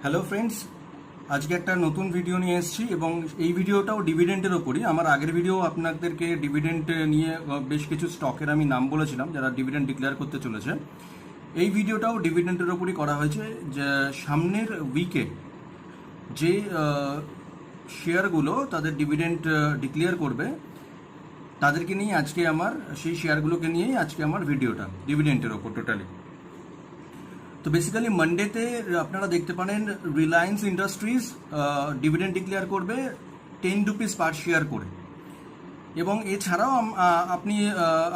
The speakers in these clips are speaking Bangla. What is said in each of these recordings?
হ্যালো ফ্রেন্ডস, আজকে একটা নতুন ভিডিও নিয়ে এসেছি এবং এই ভিডিওটাও ডিভিডেন্টের ওপরই। আমার আগের ভিডিও আপনাদেরকে ডিভিডেন্ট নিয়ে বেশ কিছু স্টকের আমি নাম বলেছিলাম যারা ডিভিডেন্ট ডিক্লেয়ার করতে চলেছে। এই ভিডিওটাও ডিভিডেন্টের ওপরই করা হয়েছে। যে সামনের উইকে যে শেয়ারগুলো তাদের ডিভিডেন্ট ডিক্লেয়ার করবে তাদেরকে নিয়ে আজকে আমার সেই শেয়ারগুলোকে নিয়েই আজকে আমার ভিডিওটা ডিভিডেন্টের ওপর টোটালি। তো বেসিক্যালি মানডেতে আপনারা দেখতে পারেন রিলায়েন্স ইন্ডাস্ট্রিজ ডিভিডেন্ড ডিক্লেয়ার করবে 10 রুপিস পার শেয়ার করে, এবং এছাড়াও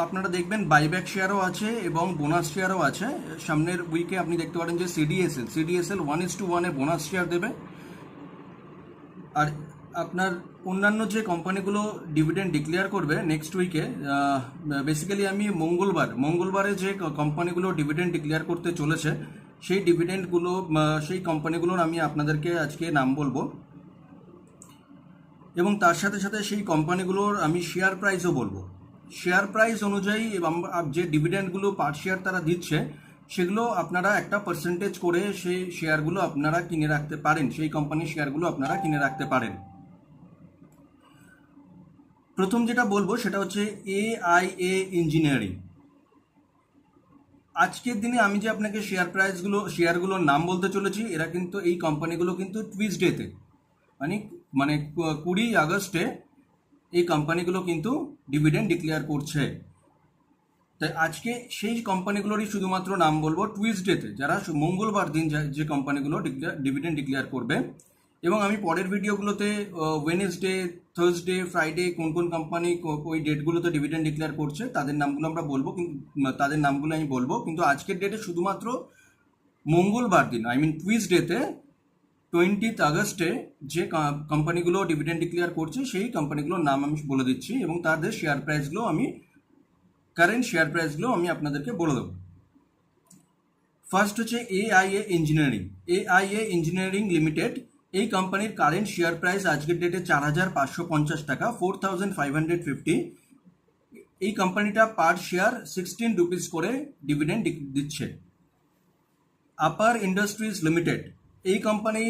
আপনারা দেখবেন বাইব্যাক শেয়ারও আছে এবং বোনাস শেয়ারও আছে। সামনের উইকে আপনি দেখতে পারেন যে সিডিএসএল 1:1 বোনাস শেয়ার দেবে। আর আপনার অন্যান্য যে কোম্পানিগুলো ডিভিডেন্ড ডিক্লেয়ার করবে নেক্সট উইকে, বেসিক্যালি আমি মঙ্গলবারে যে কোম্পানিগুলো ডিভিডেন্ড ডিক্লেয়ার করতে চলেছে সেই কোম্পানিগুলোর আমি আপনাদেরকে আজকে নাম বলবো, এবং তার সাথে সাথে সেই কোম্পানিগুলোর আমি শেয়ার প্রাইসও বলবো। শেয়ার প্রাইস অনুযায়ী এবং যে ডিভিডেন্ডগুলো পার শেয়ার তারা দিচ্ছে সেগুলো আপনারা একটা পার্সেন্টেজ করে সেই শেয়ারগুলো আপনারা কিনে রাখতে পারেন, সেই কোম্পানির শেয়ারগুলো আপনারা কিনে রাখতে পারেন। প্রথম যেটা বলবো সেটা হচ্ছে AIA ইঞ্জিনিয়ারিং। আজকের দিনে আমি যে আপনাকে শেয়ারগুলোর নাম বলতে চলেছি, এরা কিন্তু এই কোম্পানিগুলো কিন্তু টুইসডেতে মানে 20 আগস্টে এই কোম্পানিগুলো কিন্তু ডিভিডেন্ড ডিক্লেয়ার করছে। তাই আজকে সেই কোম্পানিগুলোরই শুধুমাত্র নাম বলবো টুইসডেতে, যারা মঙ্গলবার দিন যে কোম্পানিগুলো ডিভিডেন্ড ডিক্লেয়ার করবে। এবং আমি পরের ভিডিওগুলোতে ওয়েনেসডে, থার্সডে, ফ্রাইডে কোন কোন কোম্পানি ওই ডেটগুলোতে ডিভিডেন্ড ডিক্লেয়ার করছে তাদের নামগুলো আমি বলবো। কিন্তু আজকের ডেটে শুধুমাত্র মঙ্গলবার দিন, টুইসডেতে 20 আগস্টে যে কোম্পানিগুলো ডিভিডেন্ড ডিক্লেয়ার করছে সেই কোম্পানিগুলোর নাম আমি বলে দিচ্ছি, এবং তাদের কারেন্ট শেয়ার প্রাইসগুলো আমি আপনাদেরকে বলে দেবো। ফার্স্ট হচ্ছে AIA ইঞ্জিনিয়ারিং লিমিটেড। এই কোম্পানির কারেন্ট শেয়ার প্রাইস আজকের ডেটে 4,550 টাকা, 4,550। এই কোম্পানিটা পার শেয়ার 16 রুপিস করে ডিভিডেন্ড দিচ্ছে। আপার ইন্ডাস্ট্রিজ লিমিটেড, এই কোম্পানি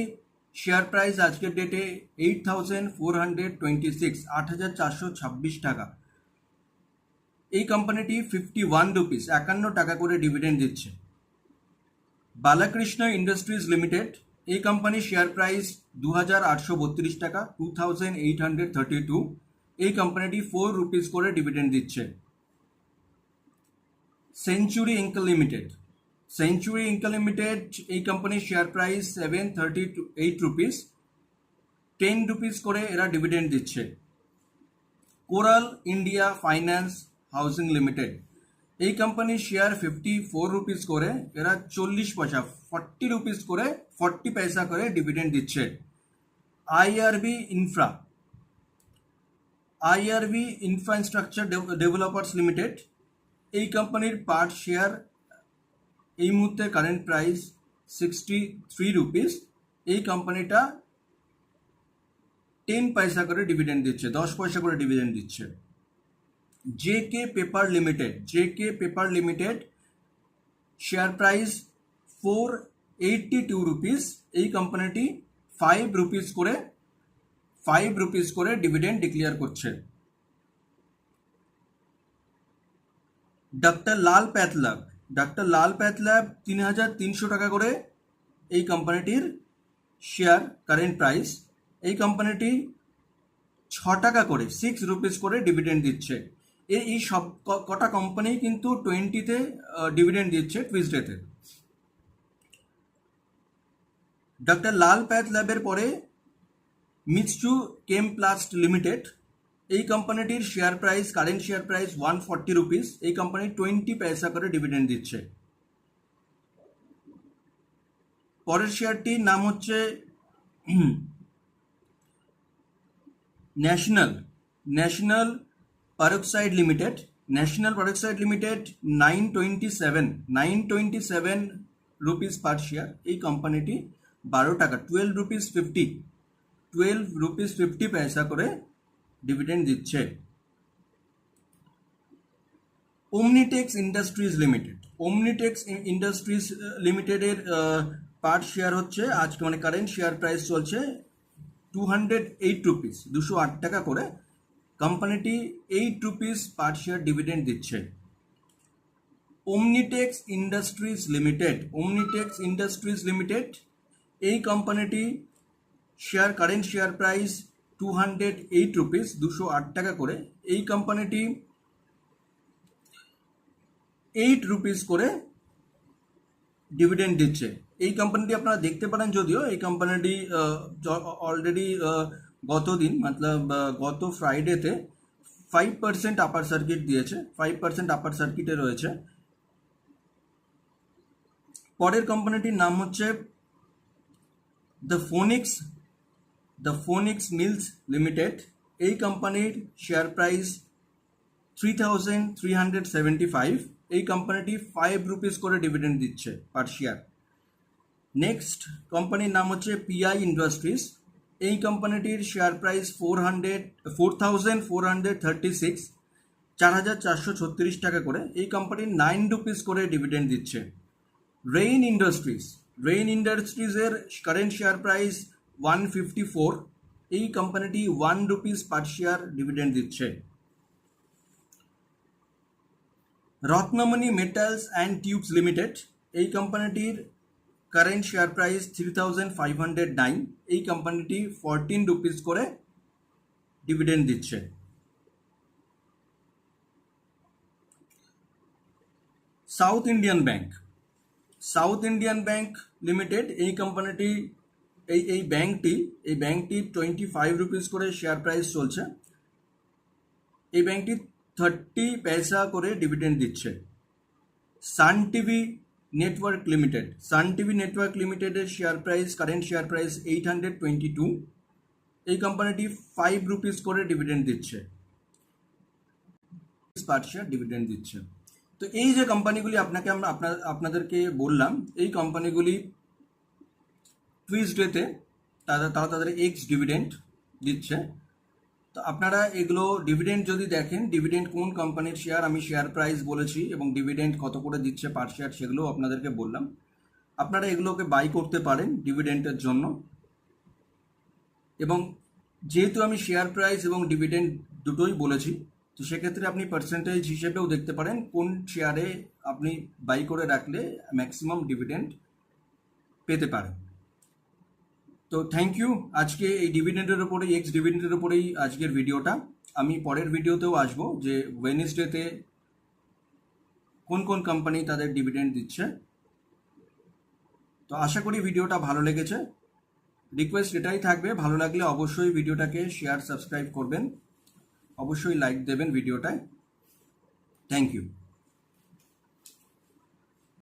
শেয়ার প্রাইস আজকের ডেটে 8,426, 8,426 টাকা। এই কোম্পানিটি 51 রুপিস, 51 টাকা করে ডিভিডেন্ড দিচ্ছে। বালাকৃষ্ণ ইন্ডাস্ট্রিজ লিমিটেড, এই কোম্পানির শেয়ার প্রাইস 2,832 টাকা, 2,832। এই কোম্পানিটি 4 রুপিস করে ডিভিডেন্ড দিচ্ছে। সেঞ্চুরি ইঙ্ক লিমিটেড, এই কোম্পানির শেয়ার প্রাইস 738 রুপিস, 10 রুপিস করে এরা ডিভিডেন্ড দিচ্ছে। Coral India finance housing limited, এই কোম্পানির শেয়ার 54 রুপিস করে, এরা 40 পয়সা 40 রুপিস করে 40 পয়সা করে ডিভিডেন্ড দিচ্ছে। আইআরবি ইনফ্রাস্ট্রাকচার ডেভেলপার্স লিমিটেড, এই কোম্পানির পার শেয়ার এই মুহূর্তে কারেন্ট প্রাইস 63 রুপিস। এই কোম্পানিটা 10 পয়সা করে ডিভিডেন্ড দিচ্ছে, 10 পয়সা করে ডিভিডেন্ড দিচ্ছে। JK paper limited, share price 482 rupees. এই কোম্পানিটি 5 রুপিস করে ডিভিডেন্ড ডিক্লেয়ার করছে। ডক্টর লাল প্যাথল্যাব 3,300 টাকা করে এই কোম্পানিটির শেয়ার কারেন্ট প্রাইস। এই কোম্পানিটি 6 টাকা করে 6 রুপিস করে ডিভিডেন্ড দিচ্ছে। এই সব কটা কোম্পানি কিন্তু 20তে ডিভিডেন্ড দিচ্ছে টুইসডেতে। ডক্টর লাল প্যাথ ল্যাবের পরে মিৎসু কেমপ্লাস্ট লিমিটেড, এই কোম্পানিটির কারেন্ট শেয়ার প্রাইস 140 রুপিস। এই কোম্পানি 20 পয়সা করে ডিভিডেন্ড দিচ্ছে। পরের শেয়ারটির নাম হচ্ছে national peroxide limited. 927 rupees per share. এই কোম্পানিটি 12 টাকা 12 রুপিস 50 পয়সা করে ডিভিডেন্ড দিচ্ছে। ওমনিটেক্স ইন্ডাস্ট্রিজ লিমিটেড, ওমনিটেক্স ইন্ডাস্ট্রিজ লিমিটেডের পার শেয়ার হচ্ছে আজকে মানে কারেন্ট শেয়ার প্রাইস চলছে 208 রুপিস, 208 টাকা করে। কোম্পানিটি 8 রুপিস পার শেয়ার ডিভিডেন্ড দিচ্ছে। ওমনিটেক্স ইন্ডাস্ট্রিজ লিমিটেড এই কোম্পানিটি কারেন্ট শেয়ার প্রাইস 208 রুপিস, 208 টাকা করে। এই কোম্পানিটি 8 রুপিস করে ডিভিডেন্ড দিচ্ছে। এই কোম্পানিটি আপনারা দেখতে পারেন, যদিও এই কোম্পানিটি অলরেডি গত ফ্রাইডেতে 5% আপার সার্কিট দিয়েছে, 5% আপার সার্কিটে রয়েছে। পরের কোম্পানিটির নাম হচ্ছে দ্য ফোনিক্স মিলস লিমিটেড। এই কোম্পানির শেয়ার প্রাইস 3,375। এই কোম্পানিটি 5 রুপিস করে ডিভিডেন্ড দিচ্ছে পার শেয়ার। নেক্সট কোম্পানির নাম হচ্ছে পিআই ইন্ডাস্ট্রিজ। এই কোম্পানিটির শেয়ার প্রাইস 4,436, 4,436 টাকা করে। এই কোম্পানির 9 রুপিস করে ডিভিডেন্ড দিচ্ছে। রেইন ইন্ডাস্ট্রিজের কারেন্ট শেয়ার প্রাইস 154। এই কোম্পানিটি 1 রুপিস পার শেয়ার ডিভিডেন্ড দিচ্ছে। Ratnamani Metals and Tubes Limited, এই কোম্পানিটির কারেন্ট শেয়ার প্রাইস 3,509। এই কোম্পানিটি 14 রুপিস করে ডিভিডেন্ড দিচ্ছে। সাউথ ইন্ডিয়ান ব্যাংক লিমিটেড, এই কোম্পানিটি এই ব্যাংকটি 25 রুপিস করে শেয়ার প্রাইস চলছে। এই ব্যাংকটি 30 পয়সা করে ডিভিডেন্ড দিচ্ছে। সান টিভি নেটওয়ার্ক লিমিটেডের কারেন্ট শেয়ার প্রাইস 822। এই কোম্পানিটি 5 রুপিস করে ডিভিডেন্ড দিচ্ছে, পার শেয়ার ডিভিডেন্ড দিচ্ছে। তো এই যে কোম্পানিগুলি আপনাদেরকে বললাম, এই কোম্পানিগুলি টুইসডেতে তারা তাদের এক্স ডিভিডেন্ড দিচ্ছে। তো আপনারা এগুলো ডিভিডেন্ড যদি দেখেন, ডিভিডেন্ড কোন কোম্পানির শেয়ার, আমি শেয়ার প্রাইস বলেছি এবং ডিভিডেন্ড কত করে দিচ্ছে পার শেয়ার সেগুলো আপনাদেরকে বললাম। আপনারা এগুলোকে বাই করতে পারেন ডিভিডেন্টের জন্য। এবং যেহেতু আমি শেয়ার প্রাইস এবং ডিভিডেন্ড দুটোই বলেছি, তো সেক্ষেত্রে আপনি পার্সেন্টেজ হিসেবেও দেখতে পারেন কোন শেয়ারে আপনি বাই করে রাখলে ম্যাক্সিমাম ডিভিডেন্ড পেতে পারেন। তো থ্যাংক ইউ। আজকে এই এক্স ডিভিডেন্ডের উপরেই আজকের ভিডিওটা। আমি পরের ভিডিওতেও আসবো যে ওয়েডনেসডেতে কোন কোন কোম্পানি তাদের ডিভিডেন্ড দিচ্ছে। তো আশা করি ভিডিওটা ভালো লেগেছে। রিকোয়েস্ট এটাই থাকবে, ভালো লাগলে অবশ্যই ভিডিওটাকে সাবস্ক্রাইব করবেন, অবশ্যই লাইক দেবেন ভিডিওটায়। Thank you.